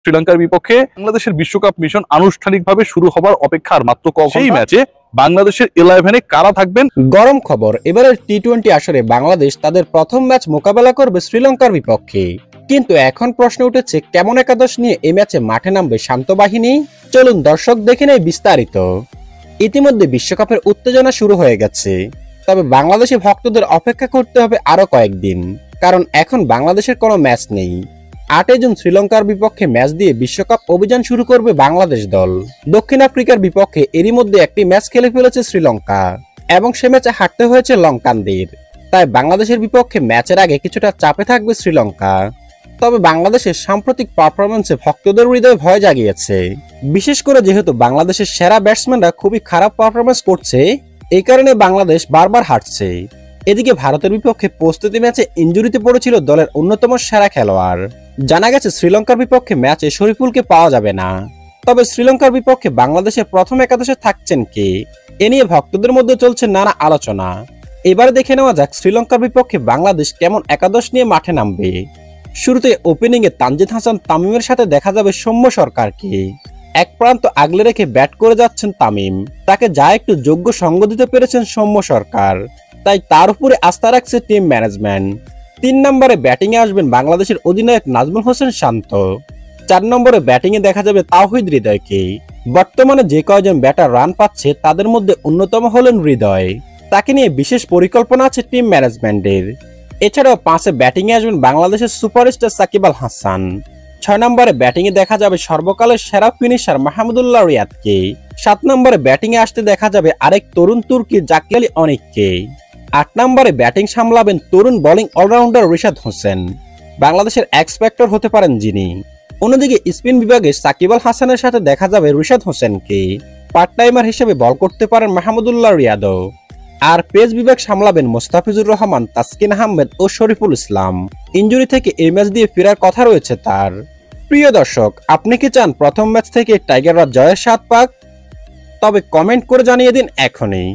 শ্রীলঙ্কার বিপক্ষে বাংলাদেশের বিশ্বকাপ মিশন আনুষ্ঠানিকভাবে শুরু হবার অপেক্ষার মাত্র সেই ম্যাচে বাংলাদেশের 11-এ কারা থাকবেন? গরম খবর, এবারের টি-20 আসরে বাংলাদেশ তাদের প্রথম ম্যাচ মোকাবেলা করবে শ্রীলঙ্কার বিপক্ষে। কিন্তু এখন প্রশ্ন উঠেছে, কেমন একাদশ নিয়ে এই ম্যাচে মাঠে নামবে শান্ত বাহিনী? চলুন দর্শক দেখে নেই বিস্তারিত। ইতিমধ্যে বিশ্বকাপের উত্তেজনা শুরু হয়ে গেছে, তবে বাংলাদেশি ভক্তদের অপেক্ষা করতে হবে আরো কয়েকদিন, কারণ এখন বাংলাদেশের কোনো ম্যাচ নেই। 8 জুন শ্রীলঙ্কার বিপক্ষে ম্যাচ দিয়ে বিশ্বকাপ অভিযান শুরু করবে বাংলাদেশ দল। দক্ষিণ আফ্রিকার বিপক্ষে এরই মধ্যে একটি ম্যাচ খেলে ফেলেছে শ্রীলঙ্কা এবং সে ম্যাচে হারতে হয়েছে লঙ্কানদের। তাই বাংলাদেশের বিপক্ষে ম্যাচের আগে কিছুটা চাপে থাকবে শ্রীলঙ্কা। তবে বাংলাদেশের সাম্প্রতিক পারফরম্যান্সে ভক্তদের হৃদয়ে ভয় জাগিয়েছে, বিশেষ করে যেহেতু বাংলাদেশের সেরা ব্যাটসম্যানরা খুবই খারাপ পারফরম্যান্স করছে, এই কারণে বাংলাদেশ বারবার হারছে। এদিকে ভারতের বিপক্ষে প্রস্তুতি ম্যাচে ইনজুরিতে পড়েছিল দলের অন্যতম সেরা খেলোয়াড়। জানা গেছে শ্রীলঙ্কার বিপক্ষে ম্যাচে শরীফুলকে পাওয়া যাবে না। তবে শ্রীলঙ্কার বিপক্ষে বাংলাদেশের প্রথম একাদশে থাকছেন কে, এ নিয়ে ভক্তদের মধ্যে চলছে নানা আলোচনা। এবারে দেখে নেওয়া যাক শ্রীলঙ্কার বিপক্ষে বাংলাদেশ কেমন একাদশ নিয়ে মাঠে নামবে। শুরুতে ওপেনিং এ তানজিদ হাসান তামিমের সাথে দেখা যাবে সৌম্য সরকারকে। এক প্রান্ত আগলে রেখে ব্যাট করে যাচ্ছেন তামিম, তাকে যা একটু যোগ্য সঙ্গ দিতে পেরেছেন সৌম্য সরকার, তাই তার উপরে আস্থা রাখছে টিম ম্যানেজমেন্ট। 3 নম্বরে ব্যাটিং এ আসবেন বাংলাদেশের অধিনায়ক নাজমুল হোসেন শান্ত। 4 নম্বরে ব্যাটিং এ দেখা যাবে তাওহিদ হৃদয়কে। বর্তমানে যে কয়জন ব্যাটার রান পাচ্ছে তাদের মধ্যে অন্যতম হলেন হৃদয়, তাকে নিয়ে বিশেষ পরিকল্পনা আছে টিম ম্যানেজমেন্টের। এছাড়াও 5-এ ব্যাটিং এ আসবেন বাংলাদেশের সুপারস্টার সাকিব আল হাসান। 6 নম্বরে ব্যাটিং এ দেখা যাবে সর্বকালের সেরা ফিনিশার মাহমুদুল্লাহ রিয়াদকে। 7 নম্বরে ব্যাটিং এ আসতে দেখা যাবে আরেক তরুণ তুর্কি জাকি আলী অনিককে। 8 নম্বরে ব্যাটিং সামলাবেন তরুণ বোলিং অলরাউন্ডার রিশাদ হোসেন, বাংলাদেশের এক্স ফ্যাক্টর হতে পারেন যিনি। অন্যদিকে স্পিন বিভাগে সাকিব আল হাসানের সাথে দেখা যাবে রিশাদ হোসেনকে। পার্ট টাইমার হিসেবে বল করতে পারেন মাহমুদুল্লাহ রিয়াদও। আর পেস বিভাগ সামলাবেন মোস্তাফিজুর রহমান, তাসকিন আহমেদ ও শরীফুল ইসলাম। ইনজুরি থেকে এই ম্যাচ দিয়ে ফেরার কথা রয়েছে তার। প্রিয় দর্শক, আপনি কি চান প্রথম ম্যাচ থেকে টাইগাররা জয়ের স্বাদ পাক? তবে কমেন্ট করে জানিয়ে দিন এখনই।